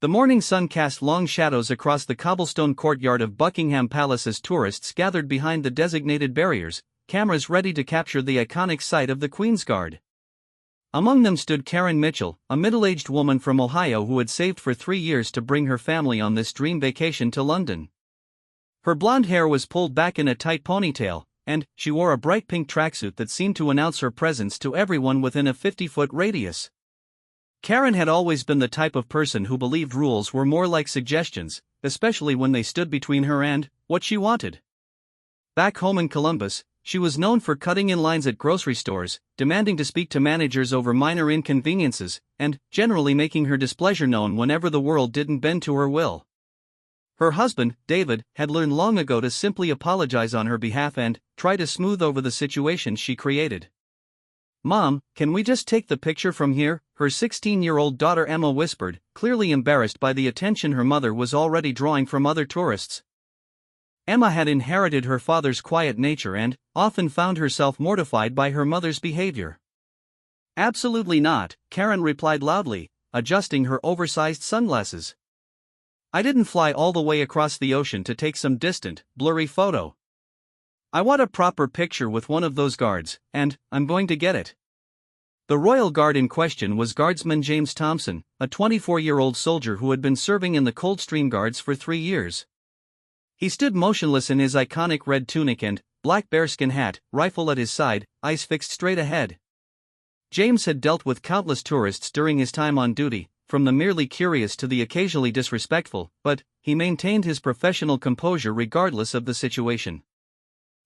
The morning sun cast long shadows across the cobblestone courtyard of Buckingham Palace as tourists gathered behind the designated barriers, cameras ready to capture the iconic sight of the Queen's Guard. Among them stood Karen Mitchell, a middle-aged woman from Ohio who had saved for 3 years to bring her family on this dream vacation to London. Her blonde hair was pulled back in a tight ponytail, and she wore a bright pink tracksuit that seemed to announce her presence to everyone within a 50-foot radius. Karen had always been the type of person who believed rules were more like suggestions, especially when they stood between her and what she wanted. Back home in Columbus, she was known for cutting in lines at grocery stores, demanding to speak to managers over minor inconveniences, and generally making her displeasure known whenever the world didn't bend to her will. Her husband, David, had learned long ago to simply apologize on her behalf and try to smooth over the situation she created. "Mom, can we just take the picture from here?" her 16-year-old daughter Emma whispered, clearly embarrassed by the attention her mother was already drawing from other tourists. Emma had inherited her father's quiet nature and often found herself mortified by her mother's behavior. "Absolutely not," Karen replied loudly, adjusting her oversized sunglasses. "I didn't fly all the way across the ocean to take some distant, blurry photo. I want a proper picture with one of those guards, and I'm going to get it." The Royal Guard in question was Guardsman James Thompson, a 24-year-old soldier who had been serving in the Coldstream Guards for 3 years. He stood motionless in his iconic red tunic and black bearskin hat, rifle at his side, eyes fixed straight ahead. James had dealt with countless tourists during his time on duty, from the merely curious to the occasionally disrespectful, but he maintained his professional composure regardless of the situation.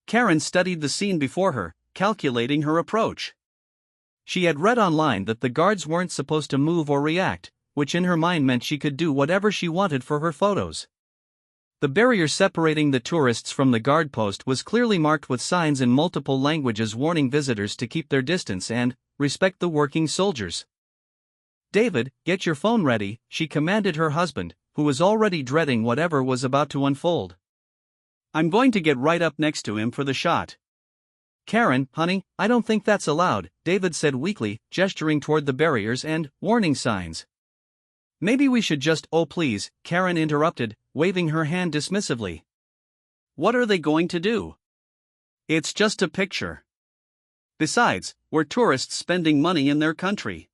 Karen studied the scene before her, calculating her approach. She had read online that the guards weren't supposed to move or react, which in her mind meant she could do whatever she wanted for her photos. The barrier separating the tourists from the guard post was clearly marked with signs in multiple languages warning visitors to keep their distance and respect the working soldiers. "David, get your phone ready," she commanded her husband, who was already dreading whatever was about to unfold. "I'm going to get right up next to him for the shot." "Karen, honey, I don't think that's allowed," David said weakly, gesturing toward the barriers and warning signs. "Maybe we should just—" "Oh please," Karen interrupted, waving her hand dismissively. "What are they going to do? It's just a picture. Besides, we're tourists spending money in their country.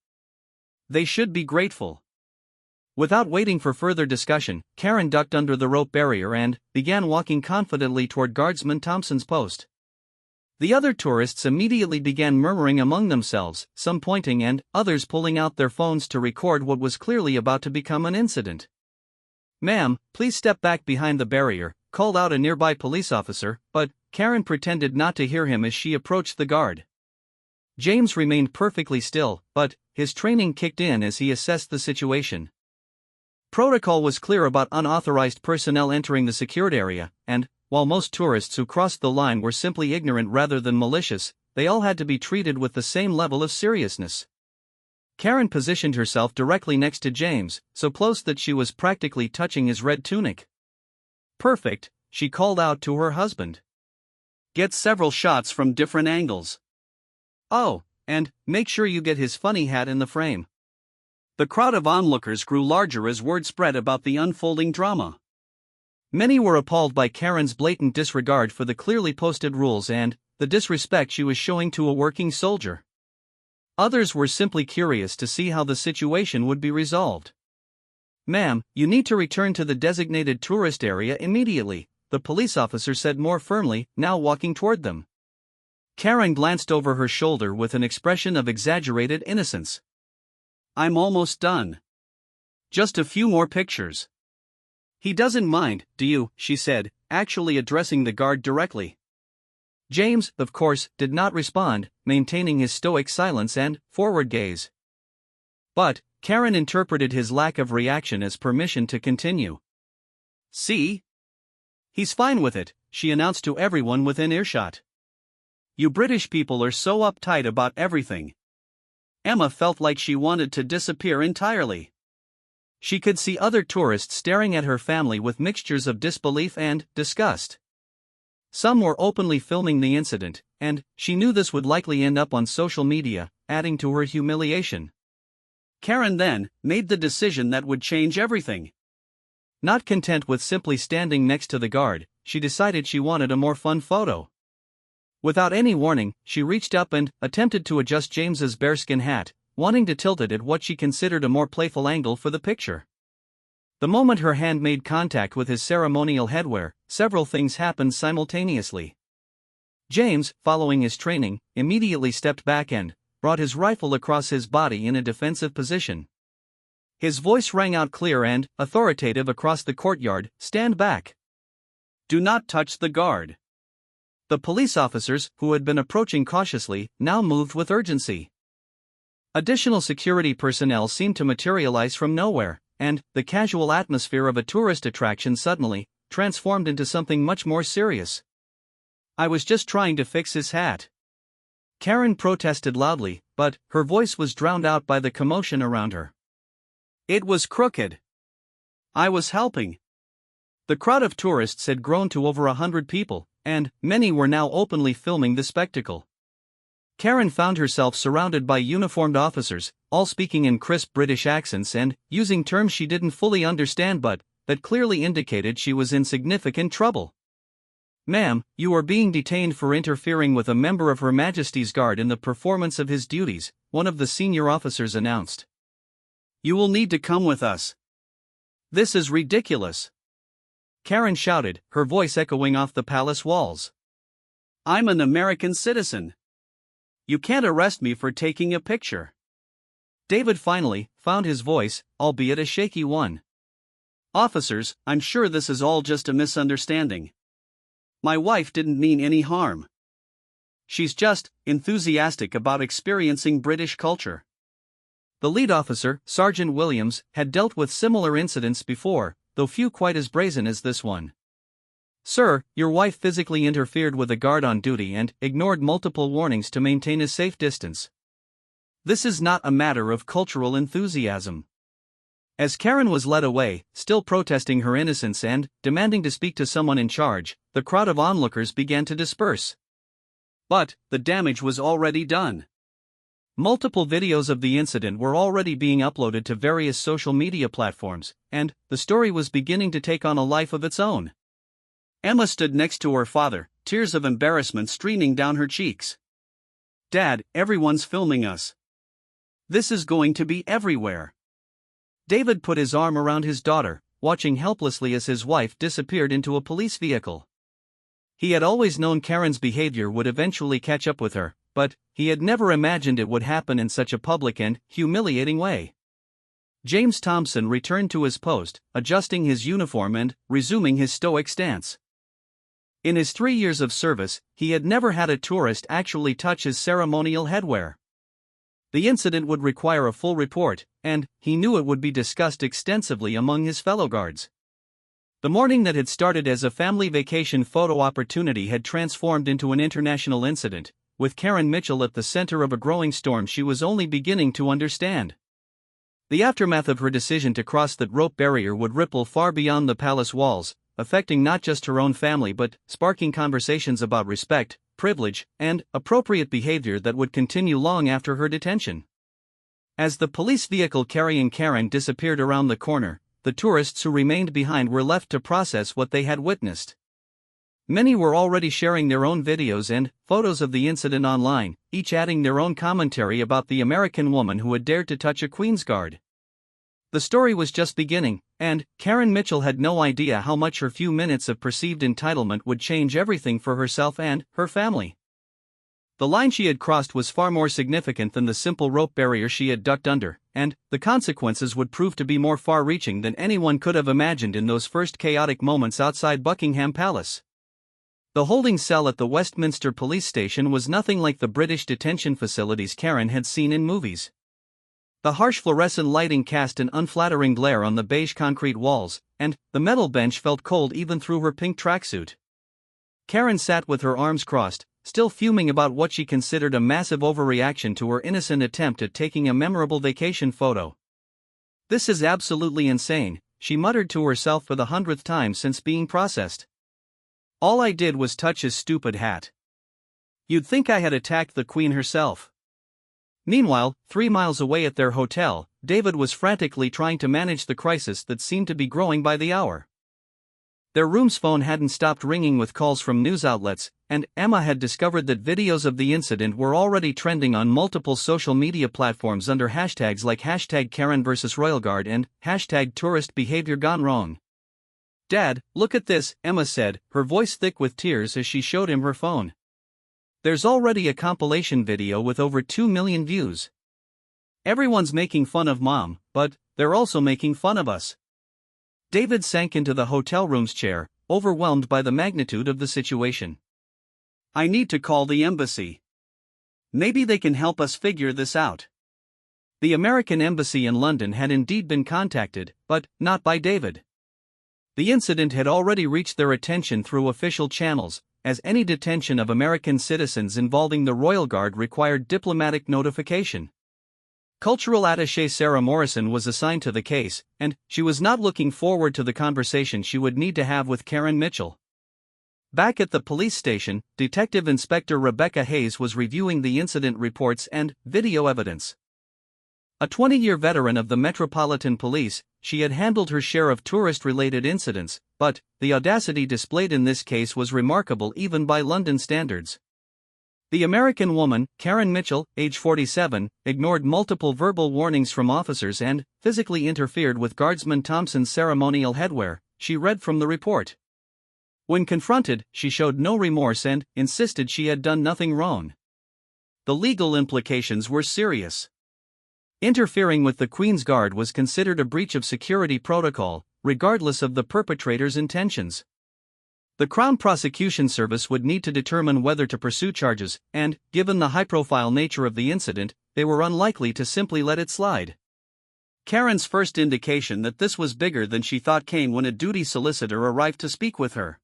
They should be grateful." Without waiting for further discussion, Karen ducked under the rope barrier and began walking confidently toward Guardsman Thompson's post. The other tourists immediately began murmuring among themselves, some pointing and others pulling out their phones to record what was clearly about to become an incident. "Ma'am, please step back behind the barrier," called out a nearby police officer, but Karen pretended not to hear him as she approached the guard. James remained perfectly still, but his training kicked in as he assessed the situation. Protocol was clear about unauthorized personnel entering the secured area, and while most tourists who crossed the line were simply ignorant rather than malicious, they all had to be treated with the same level of seriousness. Karen positioned herself directly next to James, so close that she was practically touching his red tunic. "Perfect," she called out to her husband. "Get several shots from different angles. Oh, and make sure you get his funny hat in the frame." The crowd of onlookers grew larger as word spread about the unfolding drama. Many were appalled by Karen's blatant disregard for the clearly posted rules and the disrespect she was showing to a working soldier. Others were simply curious to see how the situation would be resolved. "Ma'am, you need to return to the designated tourist area immediately," the police officer said more firmly, now walking toward them. Karen glanced over her shoulder with an expression of exaggerated innocence. "I'm almost done. Just a few more pictures." "He doesn't mind, do you?" she said, actually addressing the guard directly. James, of course, did not respond, maintaining his stoic silence and forward gaze. But Karen interpreted his lack of reaction as permission to continue. "See? He's fine with it," she announced to everyone within earshot. "You British people are so uptight about everything." Emma felt like she wanted to disappear entirely. She could see other tourists staring at her family with mixtures of disbelief and disgust. Some were openly filming the incident, and she knew this would likely end up on social media, adding to her humiliation. Karen then made the decision that would change everything. Not content with simply standing next to the guard, she decided she wanted a more fun photo. Without any warning, she reached up and attempted to adjust James's bearskin hat, wanting to tilt it at what she considered a more playful angle for the picture. The moment her hand made contact with his ceremonial headwear, several things happened simultaneously. James, following his training, immediately stepped back and brought his rifle across his body in a defensive position. His voice rang out clear and authoritative across the courtyard, "Stand back. Do not touch the guard." The police officers, who had been approaching cautiously, now moved with urgency. Additional security personnel seemed to materialize from nowhere, and the casual atmosphere of a tourist attraction suddenly transformed into something much more serious. "I was just trying to fix his hat." Karen protested loudly, but her voice was drowned out by the commotion around her. "It was crooked. I was helping." The crowd of tourists had grown to over 100 people, and many were now openly filming the spectacle. Karen found herself surrounded by uniformed officers, all speaking in crisp British accents and using terms she didn't fully understand but that clearly indicated she was in significant trouble. "Ma'am, you are being detained for interfering with a member of Her Majesty's Guard in the performance of his duties," one of the senior officers announced. "You will need to come with us. This is ridiculous," Karen shouted, her voice echoing off the palace walls. "I'm an American citizen. You can't arrest me for taking a picture." David finally found his voice, albeit a shaky one. "Officers, I'm sure this is all just a misunderstanding. My wife didn't mean any harm. She's just enthusiastic about experiencing British culture." The lead officer, Sergeant Williams, had dealt with similar incidents before, though few quite as brazen as this one. "Sir, your wife physically interfered with a guard on duty and ignored multiple warnings to maintain a safe distance. This is not a matter of cultural enthusiasm." As Karen was led away, still protesting her innocence and demanding to speak to someone in charge, the crowd of onlookers began to disperse. But the damage was already done. Multiple videos of the incident were already being uploaded to various social media platforms, and the story was beginning to take on a life of its own. Emma stood next to her father, tears of embarrassment streaming down her cheeks. "Dad, everyone's filming us. This is going to be everywhere." David put his arm around his daughter, watching helplessly as his wife disappeared into a police vehicle. He had always known Karen's behavior would eventually catch up with her, but he had never imagined it would happen in such a public and humiliating way. James Thompson returned to his post, adjusting his uniform and resuming his stoic stance. In his 3 years of service, he had never had a tourist actually touch his ceremonial headwear. The incident would require a full report, and he knew it would be discussed extensively among his fellow guards. The morning that had started as a family vacation photo opportunity had transformed into an international incident, with Karen Mitchell at the center of a growing storm she was only beginning to understand. The aftermath of her decision to cross that rope barrier would ripple far beyond the palace walls, affecting not just her own family but sparking conversations about respect, privilege, and appropriate behavior that would continue long after her detention. As the police vehicle carrying Karen disappeared around the corner, the tourists who remained behind were left to process what they had witnessed. Many were already sharing their own videos and photos of the incident online, each adding their own commentary about the American woman who had dared to touch a Queen's Guard. The story was just beginning, and Karen Mitchell had no idea how much her few minutes of perceived entitlement would change everything for herself and her family. The line she had crossed was far more significant than the simple rope barrier she had ducked under, and the consequences would prove to be more far-reaching than anyone could have imagined in those first chaotic moments outside Buckingham Palace. The holding cell at the Westminster police station was nothing like the British detention facilities Karen had seen in movies. The harsh fluorescent lighting cast an unflattering glare on the beige concrete walls, and the metal bench felt cold even through her pink tracksuit. Karen sat with her arms crossed, still fuming about what she considered a massive overreaction to her innocent attempt at taking a memorable vacation photo. "This is absolutely insane," she muttered to herself for the 100th time since being processed. "All I did was touch his stupid hat. You'd think I had attacked the Queen herself." Meanwhile, 3 miles away at their hotel, David was frantically trying to manage the crisis that seemed to be growing by the hour. Their room's phone hadn't stopped ringing with calls from news outlets, and Emma had discovered that videos of the incident were already trending on multiple social media platforms under hashtags like #Karen vs Royal Guard and #Tourist Behavior Gone Wrong. "Dad, look at this," Emma said, her voice thick with tears as she showed him her phone. "There's already a compilation video with over 2 million views. Everyone's making fun of Mom, but they're also making fun of us." David sank into the hotel room's chair, overwhelmed by the magnitude of the situation. "I need to call the embassy. Maybe they can help us figure this out." The American embassy in London had indeed been contacted, but not by David. The incident had already reached their attention through official channels, as any detention of American citizens involving the Royal Guard required diplomatic notification. Cultural attaché Sarah Morrison was assigned to the case, and she was not looking forward to the conversation she would need to have with Karen Mitchell. Back at the police station, Detective Inspector Rebecca Hayes was reviewing the incident reports and video evidence. A 20-year veteran of the Metropolitan Police, she had handled her share of tourist-related incidents, but the audacity displayed in this case was remarkable even by London standards. The American woman, Karen Mitchell, age 47, ignored multiple verbal warnings from officers and physically interfered with Guardsman Thompson's ceremonial headwear, she read from the report. When confronted, she showed no remorse and insisted she had done nothing wrong. The legal implications were serious. Interfering with the Queen's Guard was considered a breach of security protocol, regardless of the perpetrator's intentions. The Crown Prosecution Service would need to determine whether to pursue charges, and, given the high-profile nature of the incident, they were unlikely to simply let it slide. Karen's first indication that this was bigger than she thought came when a duty solicitor arrived to speak with her.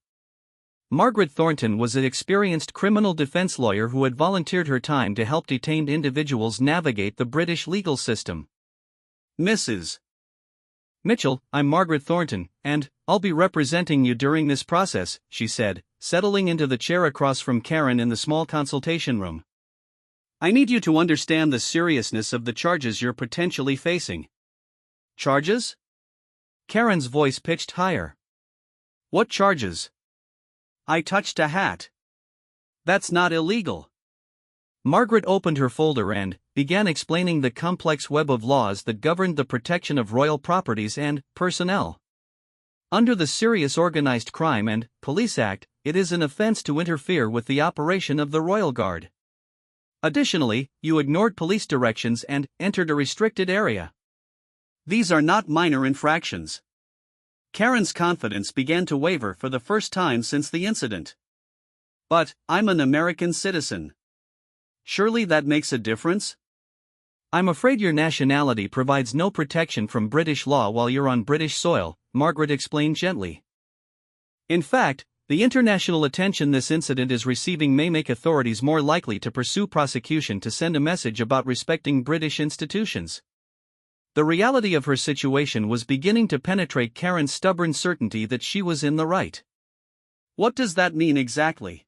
Margaret Thornton was an experienced criminal defense lawyer who had volunteered her time to help detained individuals navigate the British legal system. "Mrs. Mitchell, I'm Margaret Thornton, and I'll be representing you during this process," she said, settling into the chair across from Karen in the small consultation room. "I need you to understand the seriousness of the charges you're potentially facing." "Charges?" Karen's voice pitched higher. "What charges?" "I touched a hat." "That's not illegal." Margaret opened her folder and began explaining the complex web of laws that governed the protection of royal properties and personnel. Under the Serious Organized Crime and Police Act, it is an offense to interfere with the operation of the Royal Guard. Additionally, you ignored police directions and entered a restricted area. These are not minor infractions. Karen's confidence began to waver for the first time since the incident. "But I'm an American citizen. Surely that makes a difference?" "I'm afraid your nationality provides no protection from British law while you're on British soil," Margaret explained gently. "In fact, the international attention this incident is receiving may make authorities more likely to pursue prosecution to send a message about respecting British institutions." The reality of her situation was beginning to penetrate Karen's stubborn certainty that she was in the right. "What does that mean exactly?"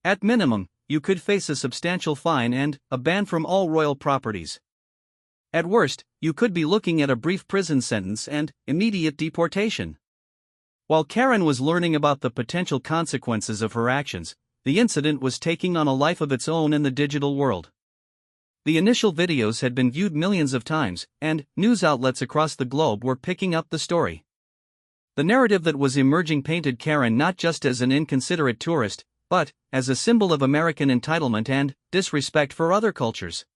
"At minimum, you could face a substantial fine and a ban from all royal properties. At worst, you could be looking at a brief prison sentence and immediate deportation." While Karen was learning about the potential consequences of her actions, the incident was taking on a life of its own in the digital world. The initial videos had been viewed millions of times, and news outlets across the globe were picking up the story. The narrative that was emerging painted Karen not just as an inconsiderate tourist, but as a symbol of American entitlement and disrespect for other cultures.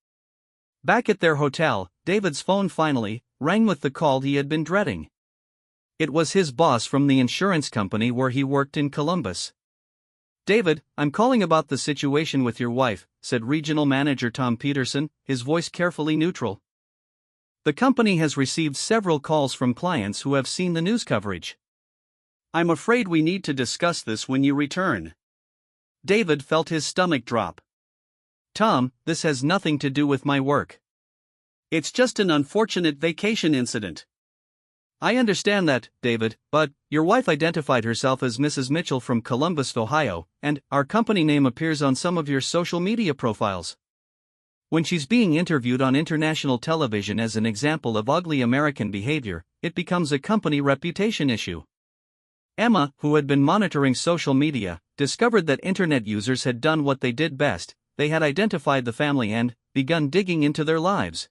Back at their hotel, David's phone finally rang with the call he had been dreading. It was his boss from the insurance company where he worked in Columbus. "David, I'm calling about the situation with your wife," said Regional Manager Tom Peterson, his voice carefully neutral. "The company has received several calls from clients who have seen the news coverage. I'm afraid we need to discuss this when you return." David felt his stomach drop. "Tom, this has nothing to do with my work. It's just an unfortunate vacation incident." "I understand that, David, but your wife identified herself as Mrs. Mitchell from Columbus, Ohio, and our company name appears on some of your social media profiles." When she's being interviewed on international television as an example of ugly American behavior, it becomes a company reputation issue. Emma, who had been monitoring social media, discovered that internet users had done what they did best: they had identified the family and begun digging into their lives.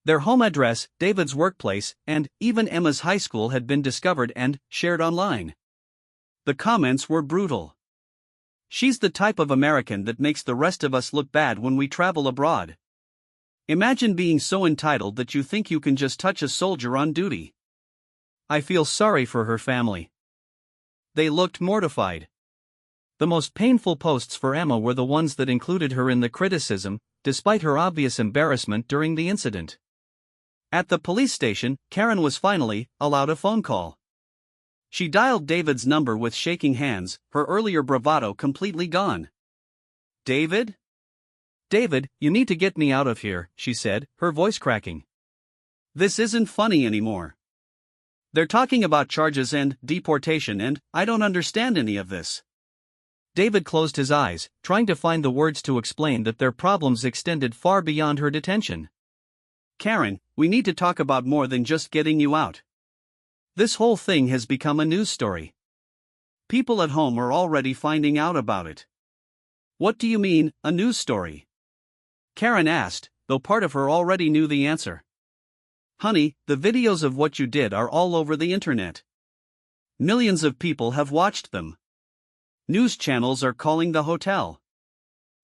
Their home address, David's workplace, and even Emma's high school had been discovered and shared online. The comments were brutal. "She's the type of American that makes the rest of us look bad when we travel abroad. Imagine being so entitled that you think you can just touch a soldier on duty. I feel sorry for her family." They looked mortified. The most painful posts for Emma were the ones that included her in the criticism, despite her obvious embarrassment during the incident. At the police station, Karen was finally allowed a phone call. She dialed David's number with shaking hands, her earlier bravado completely gone. "David? David, you need to get me out of here," she said, her voice cracking. "This isn't funny anymore. They're talking about charges and deportation, and I don't understand any of this." David closed his eyes, trying to find the words to explain that their problems extended far beyond her detention. "Karen, we need to talk about more than just getting you out. This whole thing has become a news story. People at home are already finding out about it." "What do you mean, a news story?" Karen asked, though part of her already knew the answer. "Honey, the videos of what you did are all over the internet. Millions of people have watched them. News channels are calling the hotel.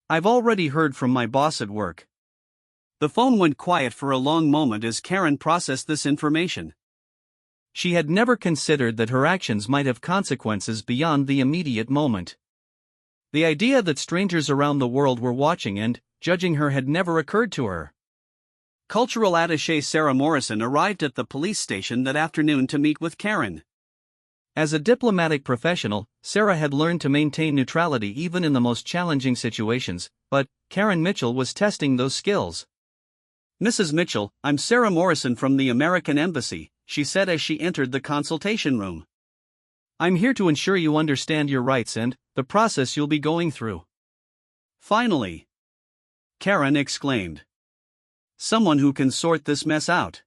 I've already heard from my boss at work." The phone went quiet for a long moment as Karen processed this information. She had never considered that her actions might have consequences beyond the immediate moment. The idea that strangers around the world were watching and judging her had never occurred to her. Cultural attaché Sarah Morrison arrived at the police station that afternoon to meet with Karen. As a diplomatic professional, Sarah had learned to maintain neutrality even in the most challenging situations, but Karen Mitchell was testing those skills. "Mrs. Mitchell, I'm Sarah Morrison from the American Embassy," she said as she entered the consultation room. "I'm here to ensure you understand your rights and the process you'll be going through." "Finally!" Karen exclaimed. "Someone who can sort this mess out.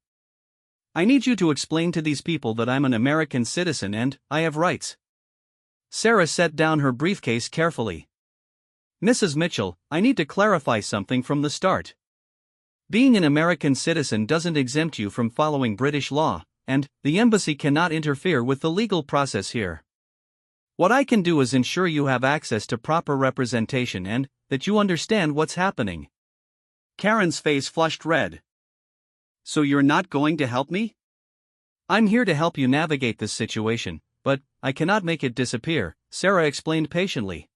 I need you to explain to these people that I'm an American citizen and I have rights." Sarah set down her briefcase carefully. "Mrs. Mitchell, I need to clarify something from the start. Being an American citizen doesn't exempt you from following British law, and the embassy cannot interfere with the legal process here. What I can do is ensure you have access to proper representation and that you understand what's happening." Karen's face flushed red. "So you're not going to help me?" "I'm here to help you navigate this situation, but I cannot make it disappear," Sarah explained patiently.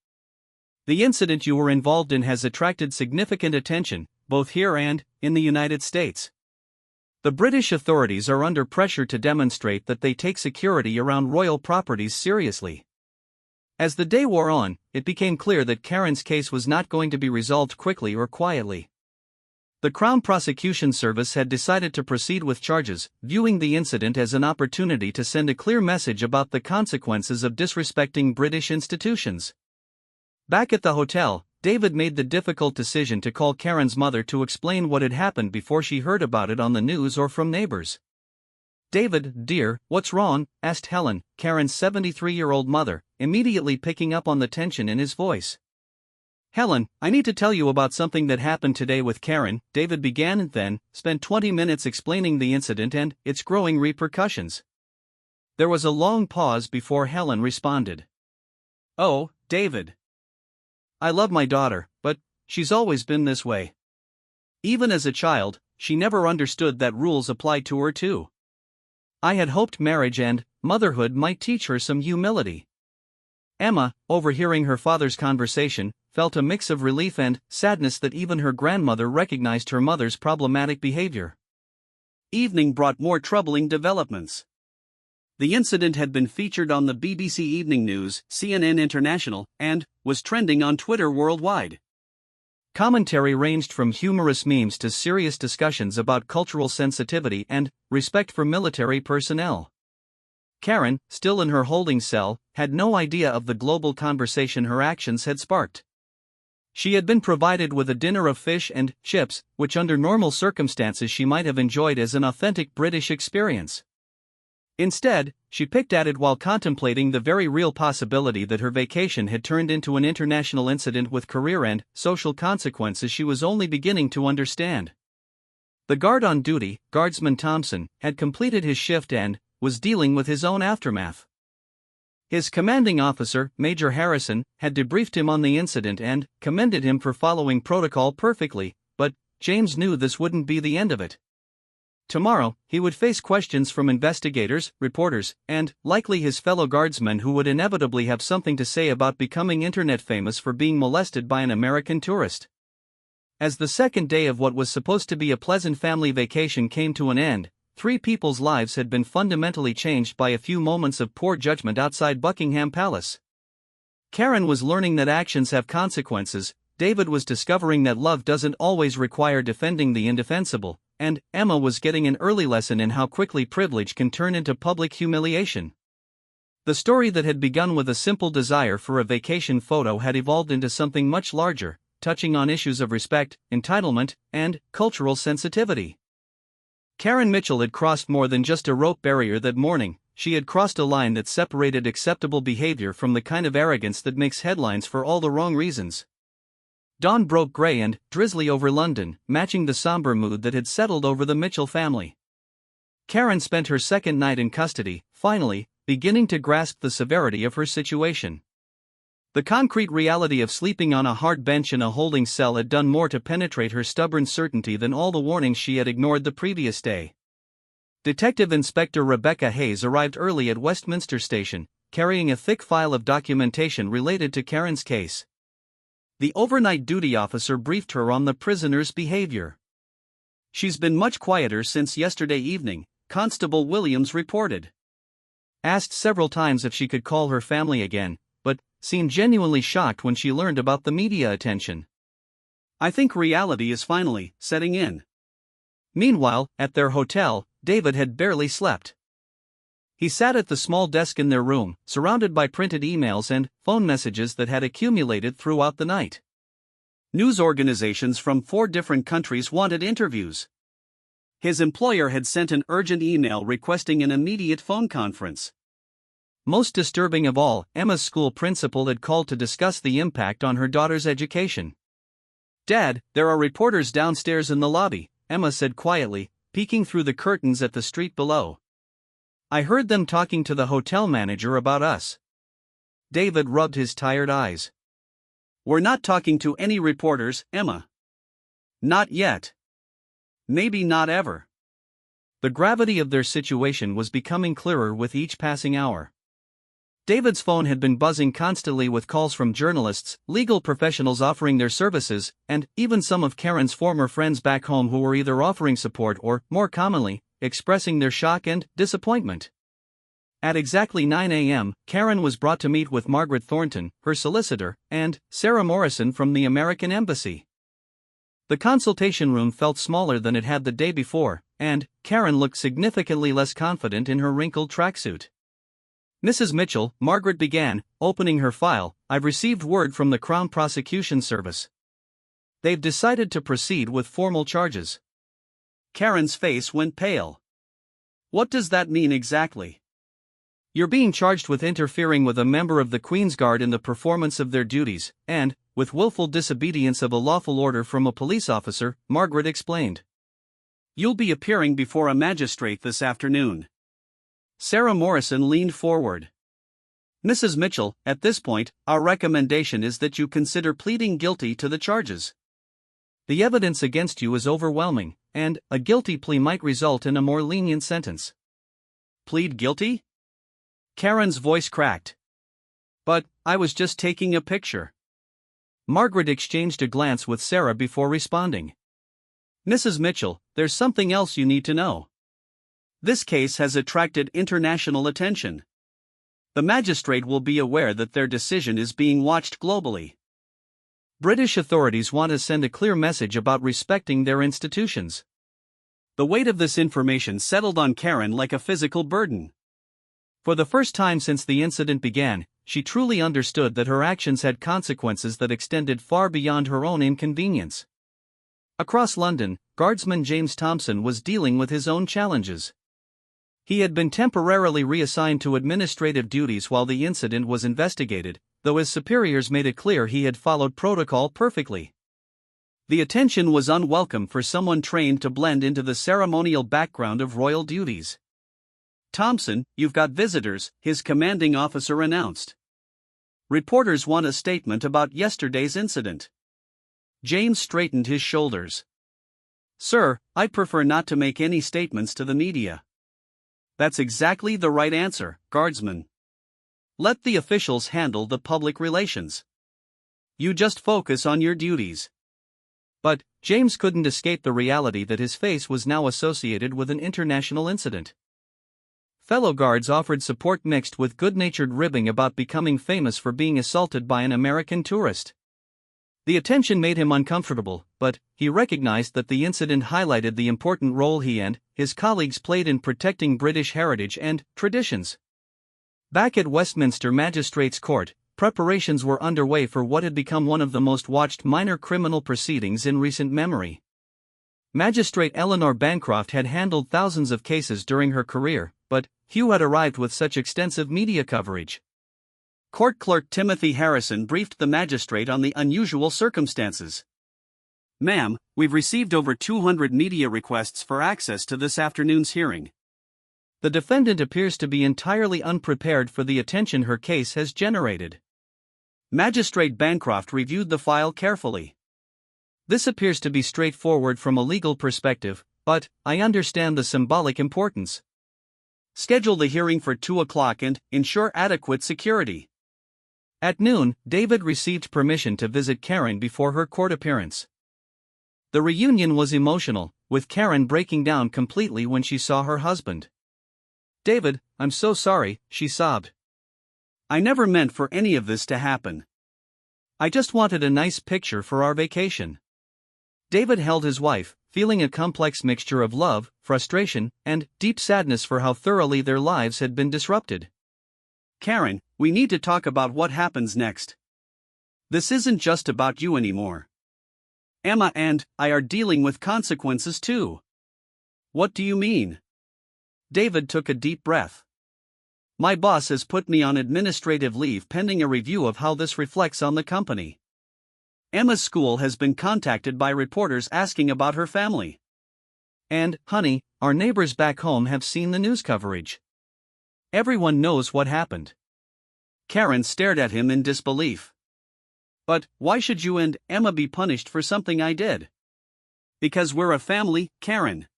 "The incident you were involved in has attracted significant attention, both here and in the United States. The British authorities are under pressure to demonstrate that they take security around royal properties seriously." As the day wore on, it became clear that Karen's case was not going to be resolved quickly or quietly. The Crown Prosecution Service had decided to proceed with charges, viewing the incident as an opportunity to send a clear message about the consequences of disrespecting British institutions. Back at the hotel, David made the difficult decision to call Karen's mother to explain what had happened before she heard about it on the news or from neighbors. "David, dear, what's wrong?" asked Helen, Karen's 73-year-old mother, immediately picking up on the tension in his voice. "Helen, I need to tell you about something that happened today with Karen," David began and then spent 20 minutes explaining the incident and its growing repercussions. There was a long pause before Helen responded. "Oh, David. I love my daughter, but she's always been this way. Even as a child, she never understood that rules applied to her too. I had hoped marriage and motherhood might teach her some humility." Emma, overhearing her father's conversation, felt a mix of relief and sadness that even her grandmother recognized her mother's problematic behavior. Evening brought more troubling developments. The incident had been featured on the BBC Evening News, CNN International, and was trending on Twitter worldwide. Commentary ranged from humorous memes to serious discussions about cultural sensitivity and respect for military personnel. Karen, still in her holding cell, had no idea of the global conversation her actions had sparked. She had been provided with a dinner of fish and chips, which under normal circumstances she might have enjoyed as an authentic British experience. Instead, she picked at it while contemplating the very real possibility that her vacation had turned into an international incident with career and social consequences she was only beginning to understand. The guard on duty, Guardsman Thompson, had completed his shift and was dealing with his own aftermath. His commanding officer, Major Harrison, had debriefed him on the incident and commended him for following protocol perfectly, but James knew this wouldn't be the end of it. Tomorrow, he would face questions from investigators, reporters, and likely his fellow guardsmen who would inevitably have something to say about becoming internet famous for being molested by an American tourist. As the second day of what was supposed to be a pleasant family vacation came to an end, 3 people's lives had been fundamentally changed by a few moments of poor judgment outside Buckingham Palace. Karen was learning that actions have consequences, David was discovering that love doesn't always require defending the indefensible, and Emma was getting an early lesson in how quickly privilege can turn into public humiliation. The story that had begun with a simple desire for a vacation photo had evolved into something much larger, touching on issues of respect, entitlement, and cultural sensitivity. Karen Mitchell had crossed more than just a rope barrier that morning, she had crossed a line that separated acceptable behavior from the kind of arrogance that makes headlines for all the wrong reasons. Dawn broke grey and drizzly over London, matching the somber mood that had settled over the Mitchell family. Karen spent her second night in custody, finally, beginning to grasp the severity of her situation. The concrete reality of sleeping on a hard bench in a holding cell had done more to penetrate her stubborn certainty than all the warnings she had ignored the previous day. Detective Inspector Rebecca Hayes arrived early at Westminster Station, carrying a thick file of documentation related to Karen's case. The overnight duty officer briefed her on the prisoner's behavior. "She's been much quieter since yesterday evening," Constable Williams reported. Asked several times if she could call her family again, but seemed genuinely shocked when she learned about the media attention. "I think reality is finally setting in." Meanwhile, at their hotel, David had barely slept. He sat at the small desk in their room, surrounded by printed emails and phone messages that had accumulated throughout the night. News organizations from 4 different countries wanted interviews. His employer had sent an urgent email requesting an immediate phone conference. Most disturbing of all, Emma's school principal had called to discuss the impact on her daughter's education. "Dad, there are reporters downstairs in the lobby," Emma said quietly, peeking through the curtains at the street below. "I heard them talking to the hotel manager about us." David rubbed his tired eyes. "We're not talking to any reporters, Emma. Not yet. Maybe not ever." The gravity of their situation was becoming clearer with each passing hour. David's phone had been buzzing constantly with calls from journalists, legal professionals offering their services, and even some of Karen's former friends back home who were either offering support or, more commonly, expressing their shock and disappointment. At exactly 9 a.m., Karen was brought to meet with Margaret Thornton, her solicitor, and Sarah Morrison from the American Embassy. The consultation room felt smaller than it had the day before, and Karen looked significantly less confident in her wrinkled tracksuit. "Mrs. Mitchell," Margaret began, opening her file, "I've received word from the Crown Prosecution Service. They've decided to proceed with formal charges." Karen's face went pale. "What does that mean exactly?" "You're being charged with interfering with a member of the Queen's Guard in the performance of their duties, and with willful disobedience of a lawful order from a police officer," Margaret explained. "You'll be appearing before a magistrate this afternoon." Sarah Morrison leaned forward. "Mrs. Mitchell, at this point, our recommendation is that you consider pleading guilty to the charges. The evidence against you is overwhelming, and a guilty plea might result in a more lenient sentence." "Plead guilty?" Karen's voice cracked. "But I was just taking a picture." Margaret exchanged a glance with Sarah before responding. "Mrs. Mitchell, there's something else you need to know. This case has attracted international attention. The magistrate will be aware that their decision is being watched globally. British authorities want to send a clear message about respecting their institutions." The weight of this information settled on Karen like a physical burden. For the first time since the incident began, she truly understood that her actions had consequences that extended far beyond her own inconvenience. Across London, Guardsman James Thompson was dealing with his own challenges. He had been temporarily reassigned to administrative duties while the incident was investigated, though his superiors made it clear he had followed protocol perfectly. The attention was unwelcome for someone trained to blend into the ceremonial background of royal duties. "Thompson, you've got visitors," his commanding officer announced. "Reporters want a statement about yesterday's incident." James straightened his shoulders. "Sir, I'd prefer not to make any statements to the media." "That's exactly the right answer, Guardsman. Let the officials handle the public relations. You just focus on your duties." But James couldn't escape the reality that his face was now associated with an international incident. Fellow guards offered support mixed with good-natured ribbing about becoming famous for being assaulted by an American tourist. The attention made him uncomfortable, but he recognized that the incident highlighted the important role he and his colleagues played in protecting British heritage and traditions. Back at Westminster Magistrates' Court, preparations were underway for what had become one of the most watched minor criminal proceedings in recent memory. Magistrate Eleanor Bancroft had handled thousands of cases during her career, but few had arrived with such extensive media coverage. Court Clerk Timothy Harrison briefed the magistrate on the unusual circumstances. "Ma'am, we've received over 200 media requests for access to this afternoon's hearing." The defendant appears to be entirely unprepared for the attention her case has generated. Magistrate Bancroft reviewed the file carefully. "This appears to be straightforward from a legal perspective, but I understand the symbolic importance. Schedule the hearing for 2 o'clock and ensure adequate security." At noon, David received permission to visit Karen before her court appearance. The reunion was emotional, with Karen breaking down completely when she saw her husband. "David, I'm so sorry," she sobbed. "I never meant for any of this to happen. I just wanted a nice picture for our vacation." David held his wife, feeling a complex mixture of love, frustration, and deep sadness for how thoroughly their lives had been disrupted. "Karen, we need to talk about what happens next. This isn't just about you anymore. Emma and I are dealing with consequences too." "What do you mean?" David took a deep breath. "My boss has put me on administrative leave pending a review of how this reflects on the company. Emma's school has been contacted by reporters asking about her family. And, honey, our neighbors back home have seen the news coverage. Everyone knows what happened." Karen stared at him in disbelief. "But why should you and Emma be punished for something I did?" "Because we're a family, Karen.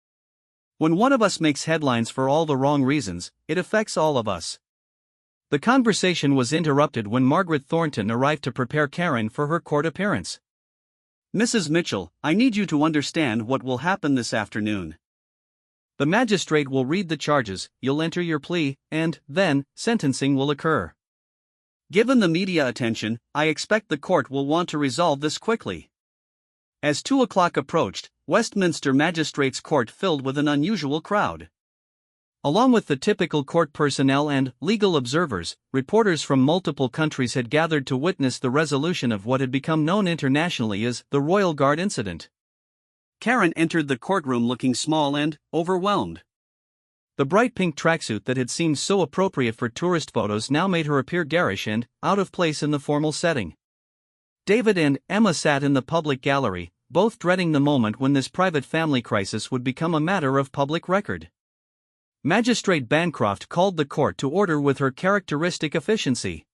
When one of us makes headlines for all the wrong reasons, it affects all of us." The conversation was interrupted when Margaret Thornton arrived to prepare Karen for her court appearance. "Mrs. Mitchell, I need you to understand what will happen this afternoon. The magistrate will read the charges, you'll enter your plea, and then sentencing will occur. Given the media attention, I expect the court will want to resolve this quickly." As 2 o'clock approached, Westminster Magistrates' Court filled with an unusual crowd. Along with the typical court personnel and legal observers, reporters from multiple countries had gathered to witness the resolution of what had become known internationally as the Royal Guard incident. Karen entered the courtroom looking small and overwhelmed. The bright pink tracksuit that had seemed so appropriate for tourist photos now made her appear garish and out of place in the formal setting. David and Emma sat in the public gallery, both dreading the moment when this private family crisis would become a matter of public record. Magistrate Bancroft called the court to order with her characteristic efficiency.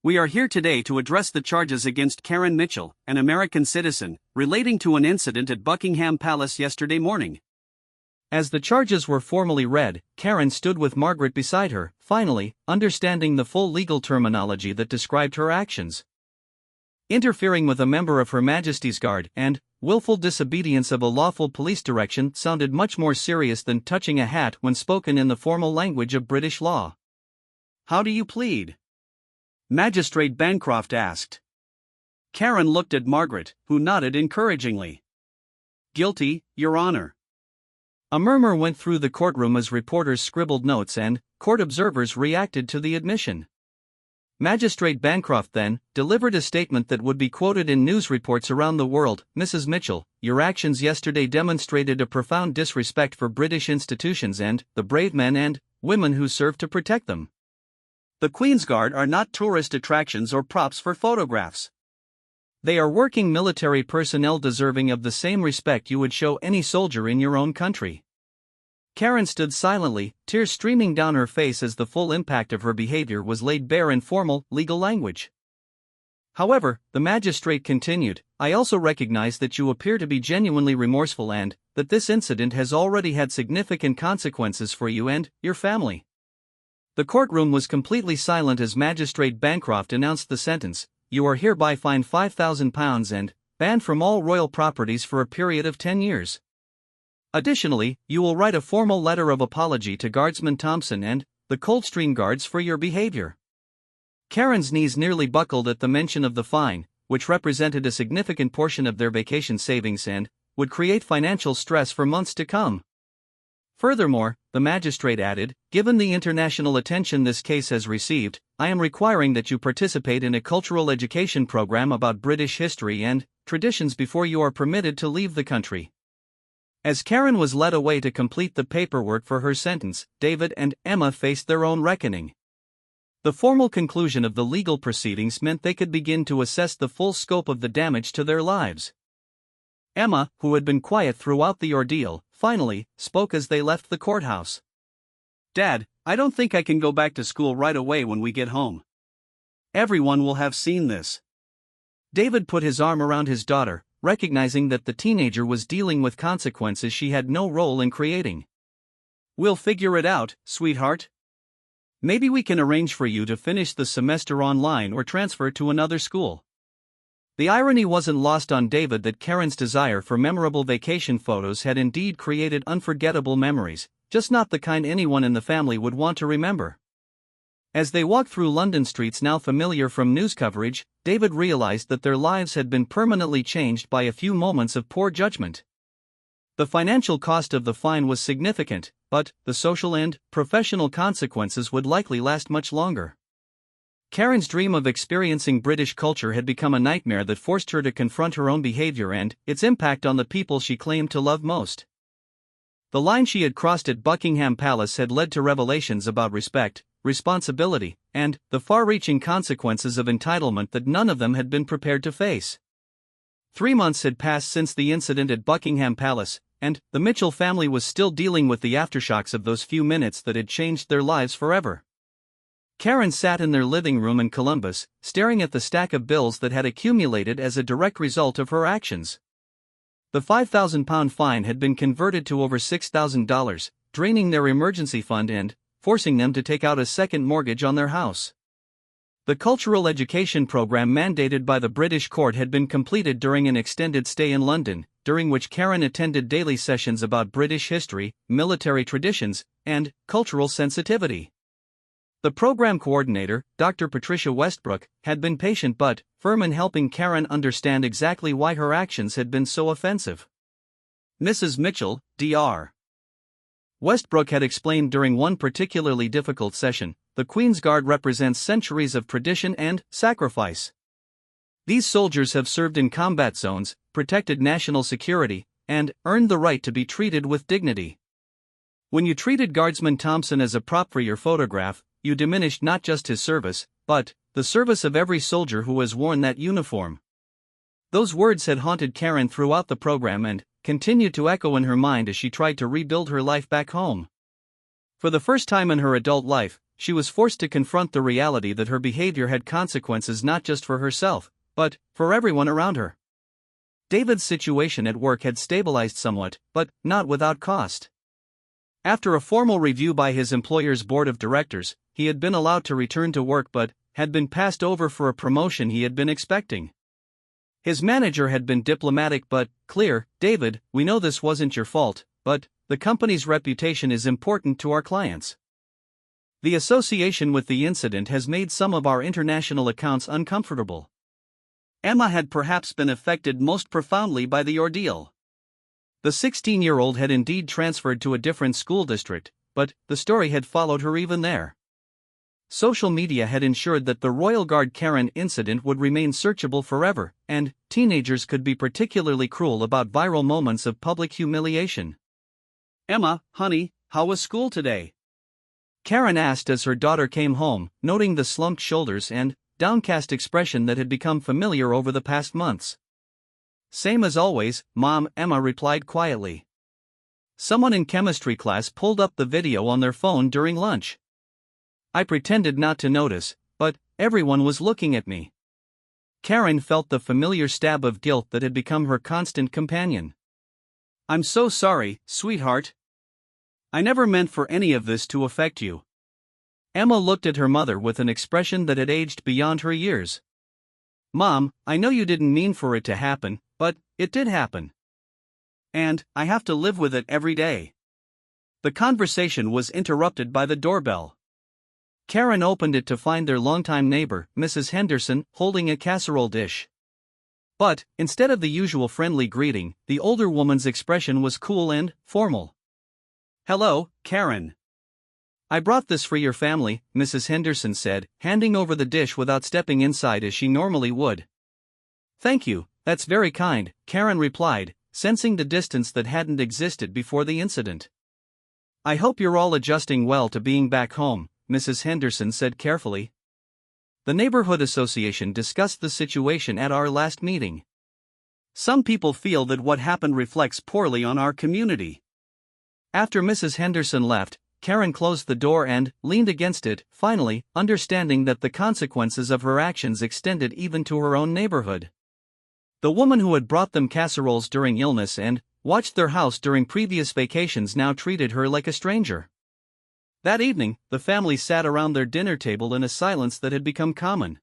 "We are here today to address the charges against Karen Mitchell, an American citizen, relating to an incident at Buckingham Palace yesterday morning." As the charges were formally read, Karen stood with Margaret beside her, finally, understanding the full legal terminology that described her actions. Interfering with a member of Her Majesty's Guard and willful disobedience of a lawful police direction sounded much more serious than touching a hat when spoken in the formal language of British law. "How do you plead?" Magistrate Bancroft asked. Karen looked at Margaret, who nodded encouragingly. "Guilty, Your Honor." A murmur went through the courtroom as reporters scribbled notes and court observers reacted to the admission. Magistrate Bancroft then delivered a statement that would be quoted in news reports around the world. "Mrs. Mitchell, your actions yesterday demonstrated a profound disrespect for British institutions and the brave men and women who serve to protect them. The Queen's Guard are not tourist attractions or props for photographs. They are working military personnel deserving of the same respect you would show any soldier in your own country." Karen stood silently, tears streaming down her face as the full impact of her behavior was laid bare in formal, legal language. However, the magistrate continued, "I also recognize that you appear to be genuinely remorseful and that this incident has already had significant consequences for you and your family." The courtroom was completely silent as Magistrate Bancroft announced the sentence: "You are hereby fined £5,000 and banned from all royal properties for a period of 10 years. Additionally, you will write a formal letter of apology to Guardsman Thompson and the Coldstream Guards for your behavior." Karen's knees nearly buckled at the mention of the fine, which represented a significant portion of their vacation savings and would create financial stress for months to come. Furthermore, the magistrate added, "Given the international attention this case has received, I am requiring that you participate in a cultural education program about British history and traditions before you are permitted to leave the country." As Karen was led away to complete the paperwork for her sentence, David and Emma faced their own reckoning. The formal conclusion of the legal proceedings meant they could begin to assess the full scope of the damage to their lives. Emma, who had been quiet throughout the ordeal, finally spoke as they left the courthouse. "Dad, I don't think I can go back to school right away when we get home. Everyone will have seen this." David put his arm around his daughter, recognizing that the teenager was dealing with consequences she had no role in creating. "We'll figure it out, sweetheart. Maybe we can arrange for you to finish the semester online or transfer to another school." The irony wasn't lost on David that Karen's desire for memorable vacation photos had indeed created unforgettable memories, just not the kind anyone in the family would want to remember. As they walked through London streets now familiar from news coverage, David realized that their lives had been permanently changed by a few moments of poor judgment. The financial cost of the fine was significant, but the social and professional consequences would likely last much longer. Karen's dream of experiencing British culture had become a nightmare that forced her to confront her own behavior and its impact on the people she claimed to love most. The line she had crossed at Buckingham Palace had led to revelations about respect, responsibility, and the far-reaching consequences of entitlement that none of them had been prepared to face. 3 months had passed since the incident at Buckingham Palace, and the Mitchell family was still dealing with the aftershocks of those few minutes that had changed their lives forever. Karen sat in their living room in Columbus, staring at the stack of bills that had accumulated as a direct result of her actions. The £5,000 fine had been converted to over $6,000, draining their emergency fund and forcing them to take out a second mortgage on their house. The cultural education program mandated by the British court had been completed during an extended stay in London, during which Karen attended daily sessions about British history, military traditions, and cultural sensitivity. The program coordinator, Dr. Patricia Westbrook, had been patient but firm in helping Karen understand exactly why her actions had been so offensive. "Mrs. Mitchell, Dr. Westbrook had explained during one particularly difficult session, the Queen's Guard represents centuries of tradition and sacrifice. These soldiers have served in combat zones, protected national security, and earned the right to be treated with dignity. When you treated Guardsman Thompson as a prop for your photograph, you diminished not just his service, but the service of every soldier who has worn that uniform." Those words had haunted Karen throughout the program and continued to echo in her mind as she tried to rebuild her life back home. For the first time in her adult life, she was forced to confront the reality that her behavior had consequences not just for herself, but for everyone around her. David's situation at work had stabilized somewhat, but not without cost. After a formal review by his employer's board of directors, he had been allowed to return to work but had been passed over for a promotion he had been expecting. His manager had been diplomatic but clear: "David, we know this wasn't your fault, but the company's reputation is important to our clients. The association with the incident has made some of our international accounts uncomfortable." Emma had perhaps been affected most profoundly by the ordeal. The 16-year-old had indeed transferred to a different school district, but the story had followed her even there. Social media had ensured that the Royal Guard Karen incident would remain searchable forever, and teenagers could be particularly cruel about viral moments of public humiliation. Emma, honey, how was school today? Karen asked as her daughter came home, noting the slumped shoulders and downcast expression that had become familiar over the past months. Same as always, Mom, Emma replied quietly. Someone in chemistry class pulled up the video on their phone during lunch. I pretended not to notice, but everyone was looking at me. Karen felt the familiar stab of guilt that had become her constant companion. I'm so sorry, sweetheart. I never meant for any of this to affect you. Emma looked at her mother with an expression that had aged beyond her years. Mom, I know you didn't mean for it to happen, but it did happen. And I have to live with it every day. The conversation was interrupted by the doorbell. Karen opened it to find their longtime neighbor, Mrs. Henderson, holding a casserole dish. But, instead of the usual friendly greeting, the older woman's expression was cool and formal. Hello, Karen. I brought this for your family, Mrs. Henderson said, handing over the dish without stepping inside as she normally would. Thank you, that's very kind, Karen replied, sensing the distance that hadn't existed before the incident. I hope you're all adjusting well to being back home, Mrs. Henderson said carefully. The neighborhood association discussed the situation at our last meeting. Some people feel that what happened reflects poorly on our community. After Mrs. Henderson left, Karen closed the door and leaned against it, finally, understanding that the consequences of her actions extended even to her own neighborhood. The woman who had brought them casseroles during illness and watched their house during previous vacations now treated her like a stranger. That evening, the family sat around their dinner table in a silence that had become common.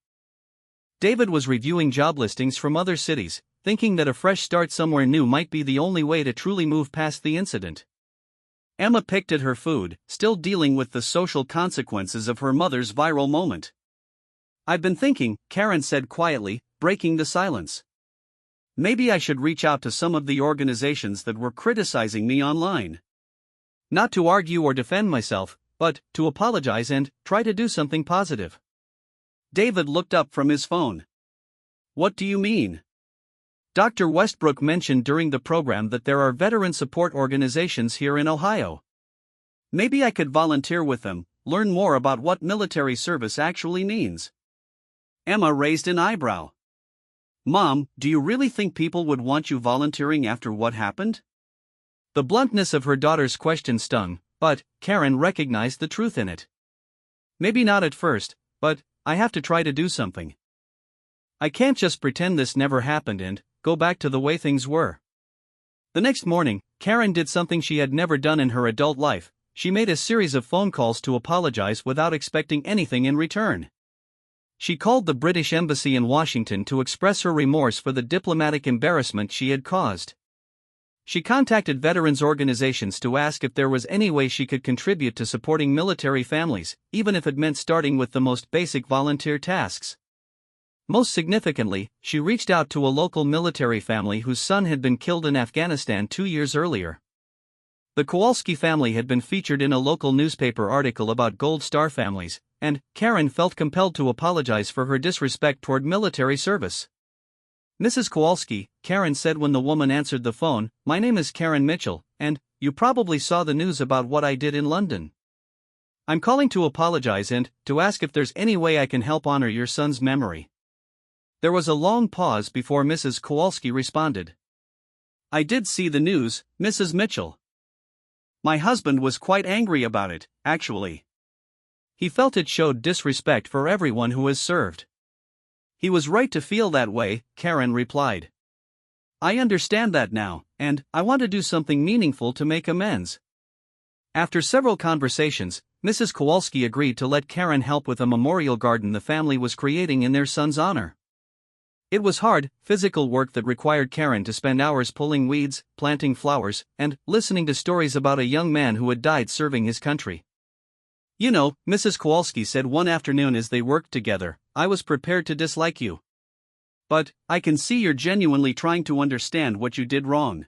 David was reviewing job listings from other cities, thinking that a fresh start somewhere new might be the only way to truly move past the incident. Emma picked at her food, still dealing with the social consequences of her mother's viral moment. I've been thinking, Karen said quietly, breaking the silence. Maybe I should reach out to some of the organizations that were criticizing me online. Not to argue or defend myself, but to apologize and try to do something positive. David looked up from his phone. What do you mean? Dr. Westbrook mentioned during the program that there are veteran support organizations here in Ohio. Maybe I could volunteer with them, learn more about what military service actually means. Emma raised an eyebrow. Mom, do you really think people would want you volunteering after what happened? The bluntness of her daughter's question stung, but Karen recognized the truth in it. Maybe not at first, but I have to try to do something. I can't just pretend this never happened and go back to the way things were. The next morning, Karen did something she had never done in her adult life. She made a series of phone calls to apologize without expecting anything in return. She called the British Embassy in Washington to express her remorse for the diplomatic embarrassment she had caused. She contacted veterans organizations to ask if there was any way she could contribute to supporting military families, even if it meant starting with the most basic volunteer tasks. Most significantly, she reached out to a local military family whose son had been killed in Afghanistan 2 years earlier. The Kowalski family had been featured in a local newspaper article about Gold Star families, and Karen felt compelled to apologize for her disrespect toward military service. Mrs. Kowalski, Karen said when the woman answered the phone, my name is Karen Mitchell, and you probably saw the news about what I did in London. I'm calling to apologize and to ask if there's any way I can help honor your son's memory. There was a long pause before Mrs. Kowalski responded. I did see the news, Mrs. Mitchell. My husband was quite angry about it, actually. He felt it showed disrespect for everyone who has served. He was right to feel that way, Karen replied. I understand that now, and I want to do something meaningful to make amends. After several conversations, Mrs. Kowalski agreed to let Karen help with a memorial garden the family was creating in their son's honor. It was hard, physical work that required Karen to spend hours pulling weeds, planting flowers, and listening to stories about a young man who had died serving his country. You know, Mrs. Kowalski said one afternoon as they worked together, I was prepared to dislike you. But I can see you're genuinely trying to understand what you did wrong.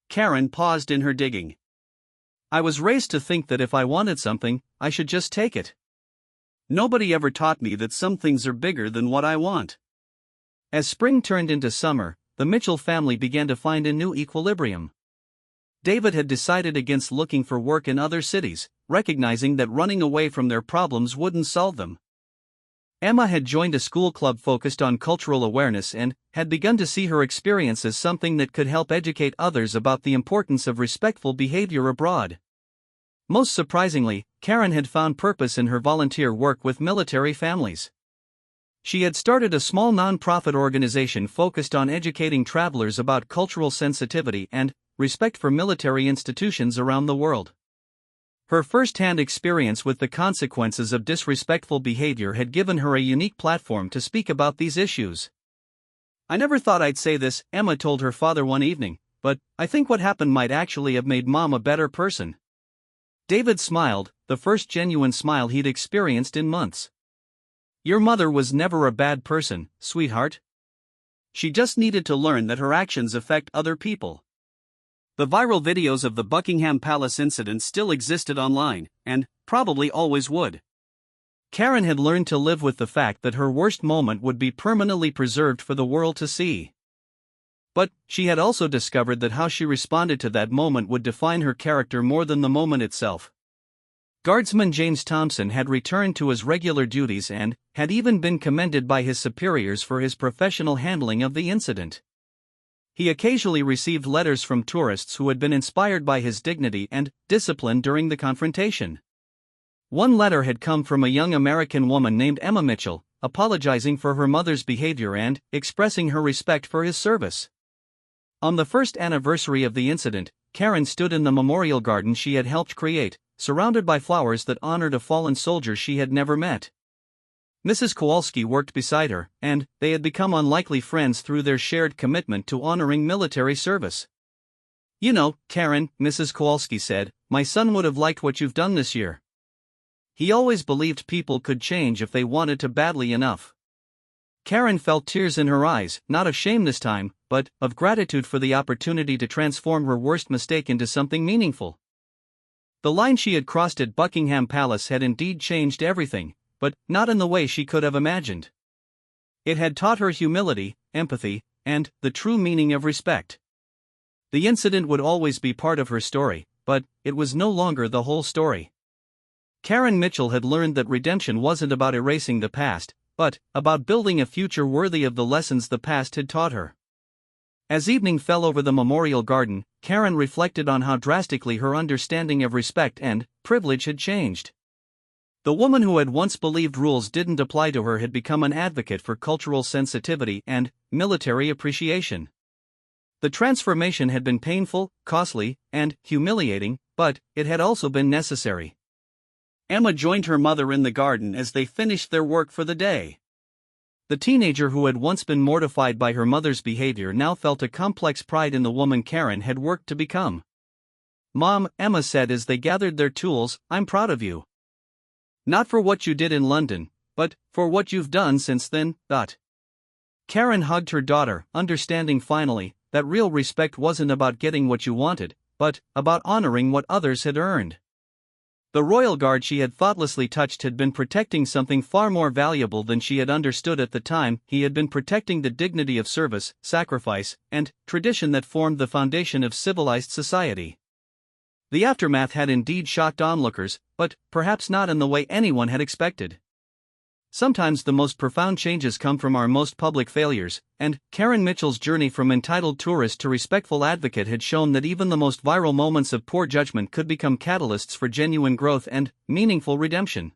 Karen paused in her digging. I was raised to think that if I wanted something, I should just take it. Nobody ever taught me that some things are bigger than what I want. As spring turned into summer, the Mitchell family began to find a new equilibrium. David had decided against looking for work in other cities, recognizing that running away from their problems wouldn't solve them. Emma had joined a school club focused on cultural awareness and had begun to see her experience as something that could help educate others about the importance of respectful behavior abroad. Most surprisingly, Karen had found purpose in her volunteer work with military families. She had started a small non-profit organization focused on educating travelers about cultural sensitivity and respect for military institutions around the world. Her first-hand experience with the consequences of disrespectful behavior had given her a unique platform to speak about these issues. "I never thought I'd say this," Emma told her father one evening, "but I think what happened might actually have made Mom a better person." David smiled, the first genuine smile he'd experienced in months. "Your mother was never a bad person, sweetheart. She just needed to learn that her actions affect other people." The viral videos of the Buckingham Palace incident still existed online, and probably always would. Karen had learned to live with the fact that her worst moment would be permanently preserved for the world to see. But she had also discovered that how she responded to that moment would define her character more than the moment itself. Guardsman James Thompson had returned to his regular duties and had even been commended by his superiors for his professional handling of the incident. He occasionally received letters from tourists who had been inspired by his dignity and discipline during the confrontation. One letter had come from a young American woman named Emma Mitchell, apologizing for her mother's behavior and expressing her respect for his service. On the first anniversary of the incident, Karen stood in the memorial garden she had helped create, surrounded by flowers that honored a fallen soldier she had never met. Mrs. Kowalski worked beside her, and they had become unlikely friends through their shared commitment to honoring military service. "You know, Karen," Mrs. Kowalski said, "my son would have liked what you've done this year. He always believed people could change if they wanted to badly enough." Karen felt tears in her eyes, not of shame this time, but of gratitude for the opportunity to transform her worst mistake into something meaningful. The line she had crossed at Buckingham Palace had indeed changed everything, but not in the way she could have imagined. It had taught her humility, empathy, and the true meaning of respect. The incident would always be part of her story, but it was no longer the whole story. Karen Mitchell had learned that redemption wasn't about erasing the past, but about building a future worthy of the lessons the past had taught her. As evening fell over the memorial garden, Karen reflected on how drastically her understanding of respect and privilege had changed. The woman who had once believed rules didn't apply to her had become an advocate for cultural sensitivity and military appreciation. The transformation had been painful, costly, and humiliating, but it had also been necessary. Emma joined her mother in the garden as they finished their work for the day. The teenager who had once been mortified by her mother's behavior now felt a complex pride in the woman Karen had worked to become. "Mom," Emma said as they gathered their tools, "I'm proud of you. Not for what you did in London, but for what you've done since then." Karen hugged her daughter, understanding finally that real respect wasn't about getting what you wanted, but about honoring what others had earned. The royal guard she had thoughtlessly touched had been protecting something far more valuable than she had understood at the time. He had been protecting the dignity of service, sacrifice, and tradition that formed the foundation of civilized society. The aftermath had indeed shocked onlookers, but perhaps not in the way anyone had expected. Sometimes the most profound changes come from our most public failures, and Karen Mitchell's journey from entitled tourist to respectful advocate had shown that even the most viral moments of poor judgment could become catalysts for genuine growth and meaningful redemption.